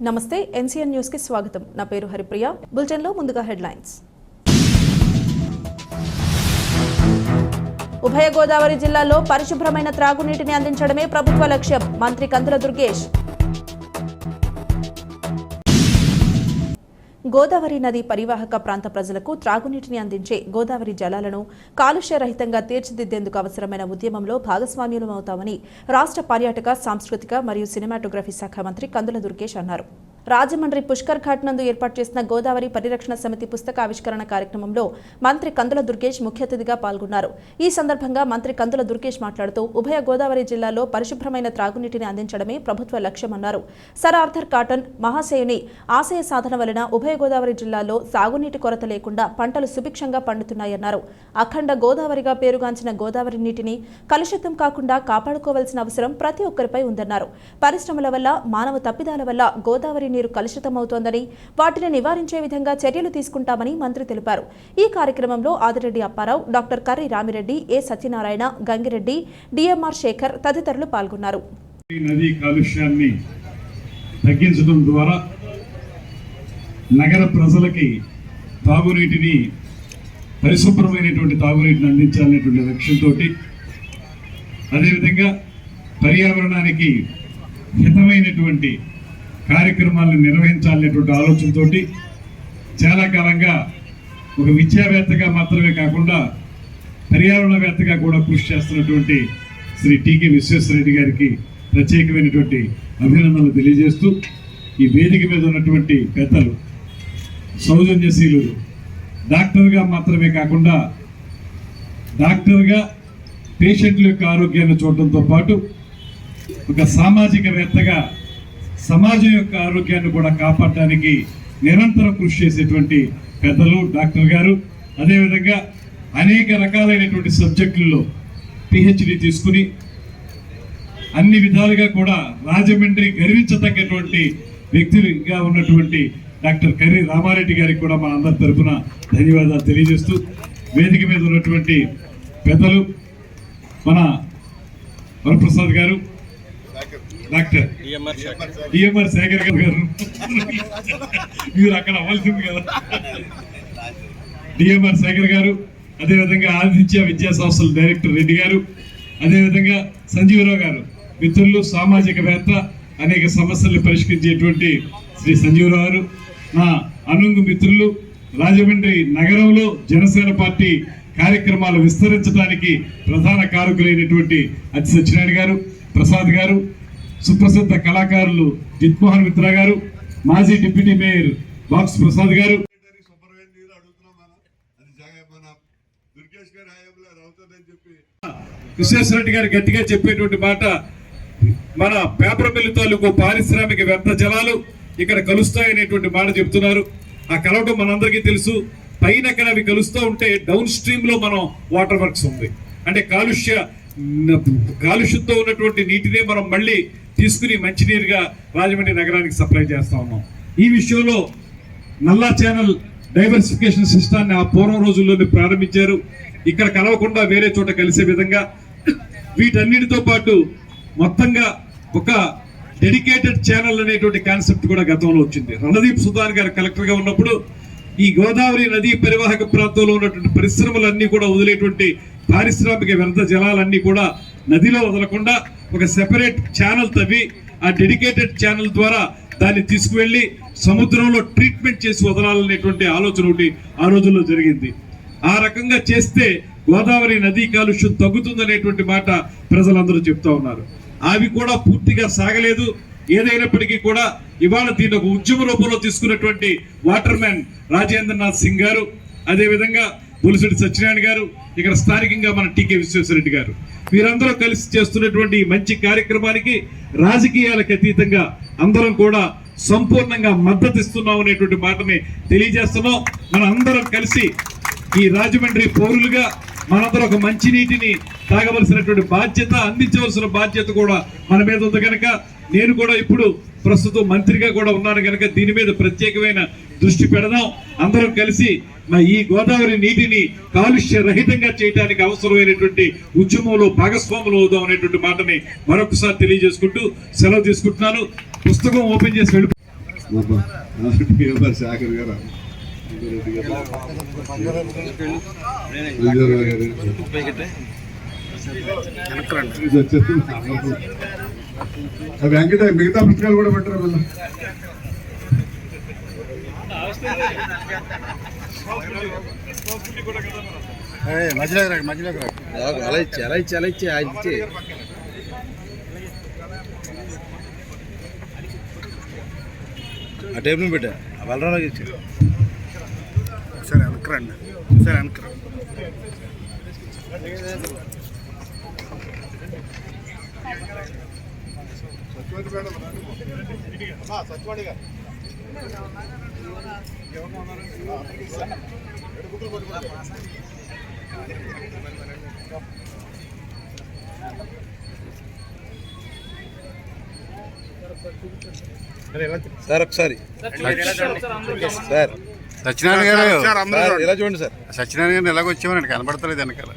నమస్తే NCN news కి స్వాగతం. నా పేరు హరిప్రియ. బులెటిన్ లో ముందుగా హెడ్లైన్స్. ఉభయ గోదావరి జిల్లాలో పరిశుభ్రమైన త్రాగునీటిని అందించడమే ప్రభుత్వ లక్ష్యం. మంత్రి కందుల దుర్గేష్. గోదావరి నది పరివాహక ప్రాంత ప్రజలకు త్రాగునీటిని అందించే గోదావరి జలాలను కాలుష్యరహితంగా తీర్చిదిద్దేందుకు అవసరమైన ఉద్యమంలో భాగస్వామ్యులమవుతామని రాష్ట్ర పర్యాటక, సాంస్కృతిక మరియు సినిమాటోగ్రఫీ శాఖ మంత్రి కందుల దుర్గేష్ అన్నారు. రాజమండ్రి పుష్కర్ ఘాట్ నందు ఏర్పాటు చేసిన గోదావరి పరిరక్షణ సమితి పుస్తక ఆవిష్కరణ కార్యక్రమంలో మంత్రి కందుల దుర్గేష్ ముఖ్య అతిథిగా పాల్గొన్నారు. ఈ సందర్భంగా మంత్రి కందుల దుర్గేష్ మాట్లాడుతూ ఉభయ గోదావరి జిల్లాలో పరిశుభ్రమైన త్రాగునీటిని అందించడమే ప్రభుత్వ లక్ష్యమన్నారు. సర్ ఆర్థర్ కాటన్ మహాశయుని ఆశయ సాధన వలన ఉభయ గోదావరి జిల్లాలో సాగునీటి కొరత లేకుండా పంటలు సుభిక్షంగా పండుతున్నాయన్నారు. అఖండ గోదావరిగా పేరుగాంచిన గోదావరి నీటిని కలుషితం కాకుండా కాపాడుకోవాల్సిన అవసరం ప్రతి ఒక్కరిపై ఉందన్నారు. పరిశ్రమల వల్ల, మానవ తప్పిదాల వల్ల గోదావరి నీరు కలుషితమవుతోందని, వాటిని నివారించే విధంగా చర్యలు తీసుకుంటామని మంత్రి తెలిపారు. ఈ కార్యక్రమంలో ఆదిరెడ్డి అప్పారావు, డాక్టర్ కర్రి రామిరెడ్డి, ఏ సత్యనారాయణ, గంగిరెడ్డి, డిఎంఆర్ శేఖర్ తదితరులు పాల్గొన్నారు. నదీ కాలుష్యాన్ని తగ్గించడం ద్వారా నగర ప్రజలకి తాగునీటిని, పరిశుభ్రమైనటువంటి తాగునీటిని అందించాలనేటువంటి లక్ష్యంతో, అదేవిధంగా పర్యావరణానికి హితమైనటువంటి కార్యక్రమాలను నిర్వహించాలనేటువంటి ఆలోచనతో చాలా కాలంగా ఒక విద్యావేత్తగా మాత్రమే కాకుండా పర్యావరణవేత్తగా కూడా కృషి చేస్తున్నటువంటి శ్రీ టీకే విశ్వేశ్వరరెడ్డి గారికి ప్రత్యేకమైనటువంటి అభినందనలు తెలియజేస్తూ, ఈ వేదిక మీద ఉన్నటువంటి పెద్దలు, సౌజన్యశీలులు, డాక్టర్గా మాత్రమే కాకుండా డాక్టర్గా పేషెంట్ల యొక్క ఆరోగ్యాన్ని చూడటంతో పాటు ఒక సామాజికవేత్తగా సమాజం యొక్క ఆరోగ్యాన్ని కూడా కాపాడడానికి నిరంతరం కృషి చేసేటువంటి పెద్దలు డాక్టర్ గారు. అదేవిధంగా అనేక రకాలైనటువంటి సబ్జెక్టుల్లో పిహెచ్డి తీసుకుని అన్ని విధాలుగా కూడా రాజమండ్రి గర్వించదగ్గటువంటి వ్యక్తిగా ఉన్నటువంటి డాక్టర్ కర్రి రామారెడ్డి గారికి కూడా మన అందరి తరఫున ధన్యవాదాలు తెలియజేస్తూ, వేదిక మీద ఉన్నటువంటి పెద్దలు మన వరప్రసాద్ గారు, డాక్టర్ డిఎంఆర్ శేఖర్ గారు, మీరు అక్కడ అవ్వాల్సింది కదా, డిఎంఆర్ శేఖర్ గారు, అదేవిధంగా ఆదిత్య విద్యా సంస్థల డైరెక్టర్ రెడ్డి గారు, అదేవిధంగా సంజీవరావు గారు, మిత్రులు, సామాజికవేత్త, అనేక సమస్యలను పరిష్కరించేటువంటి శ్రీ సంజీవరావు గారు, నా అనుంగు మిత్రులు, రాజమండ్రి నగరంలో జనసేన పార్టీ కార్యక్రమాలు విస్తరించడానికి ప్రధాన కారకులైనటువంటి అతి సత్యనారాయణ గారు, ప్రసాద్ గారు, సుప్రసిద్ధ కళాకారులు జిత్మోహన్ మిత్ర గారు, మాజీ డిప్యూటీ మేయర్ బాక్స్ ప్రసాద్ గారు, విశ్వేశ్వరరెడ్డి గారు గట్టిగా చెప్పేటువంటి మాట, మన పేపర్ మిల్లు తాలూకు పారిశ్రామిక వ్యర్థ జలాలు ఇక్కడ కలుస్తాయనేటువంటి మాట చెప్తున్నారు. ఆ కలవటం మనందరికీ తెలుసు. పైన అక్కడ అవి కలుస్తూ ఉంటే డౌన్ స్ట్రీమ్ లో మనం వాటర్ వర్క్స్ ఉంది, అంటే కాలుష్యంతో ఉన్నటువంటి నీటినే మనం మళ్ళీ తీసుకుని మంచినీరుగా రాజమండ్రి నగరానికి సప్లై చేస్తా ఉన్నాం. ఈ విషయంలో నల్లా ఛానల్ డైవర్సిఫికేషన్ సిస్టాన్ని ఆ పూర్వం రోజుల్లోనే ప్రారంభించారు. ఇక్కడ కలవకుండా వేరే చోట కలిసే విధంగా వీటన్నిటితో పాటు మొత్తంగా ఒక డెడికేటెడ్ ఛానల్ అనేటువంటి కాన్సెప్ట్ కూడా గతంలో వచ్చింది. రణదీప్ సుధాన్ గారు కలెక్టర్గా ఉన్నప్పుడు ఈ గోదావరి నదీ పరివాహక ప్రాంతంలో ఉన్నటువంటి పరిశ్రమలన్నీ కూడా వదిలేటువంటి పారిశ్రామిక వ్యర్థ జలాలన్నీ కూడా నదిలో వదలకుండా ఒక సెపరేట్ ఛానల్ తవ్వి ఆ డెడికేటెడ్ ఛానల్ ద్వారా దాన్ని తీసుకువెళ్ళి సముద్రంలో ట్రీట్మెంట్ చేసి వదలాలనేటువంటి ఆలోచన ఒకటి ఆ రోజుల్లో జరిగింది. ఆ రకంగా చేస్తే గోదావరి నదీ కాలుష్యం తగ్గుతుందనేటువంటి మాట ప్రజలందరూ చెప్తా ఉన్నారు. అవి కూడా పూర్తిగా సాగలేదు. ఏదైనప్పటికీ కూడా ఇవాళ దీన్ని ఒక ఉద్యమ రూపంలో తీసుకున్నటువంటి వాటర్ మ్యాన్ రాజేంద్రనాథ్ సింగ్ గారు, అదేవిధంగా బొలిశెట్టి సత్యనారాయణ గారు, ఇక్కడ స్థానికంగా మన టీకే విశ్వేశ్వరరెడ్డి గారు, వీరందరూ కలిసి చేస్తున్నటువంటి మంచి కార్యక్రమానికి రాజకీయాలకు అతీతంగా అందరం కూడా సంపూర్ణంగా మద్దతు ఇస్తున్నాం అనేటువంటి మాటని తెలియజేస్తున్నాం. మన అందరం కలిసి ఈ రాజమండ్రి పౌరులుగా మనందరూ ఒక మంచి నీటిని తాగవలసినటువంటి బాధ్యత, అందించవలసిన బాధ్యత కూడా మన మీద ఉంది కనుక నేను కూడా ఇప్పుడు ప్రస్తుతం మంత్రిగా కూడా ఉన్నాను కనుక దీని మీద ప్రత్యేకమైన దృష్టి పెడదాం. అందరం కలిసి ఈ గోదావరి నీటిని కాలుష్య రహితంగా చేయడానికి అవసరమైనటువంటి ఉద్యమంలో భాగస్వాములు అవుదాం అనేటువంటి మాటని మరొకసారి తెలియజేసుకుంటూ సెలవు తీసుకుంటున్నాను. పుస్తకం ఓపెన్ చేసి శాఖర్ గారు వెంకట మిగతా పుస్తకాలు కూడా పెట్టరు మళ్ళీ మధ్యలోకి అలా ఇచ్చి ఆ టేబుల్ పెట్టా బలరాలోకి ఇచ్చి సరే అనుకురండి సరే అనుకురా సార్ ఒకసారి సార్ సత్యనారాయణ గారు ఇలా చూడండి సార్ సత్యనారాయణ గారిని ఎలాగ వచ్చామని కనబడతలేదు వెనకాల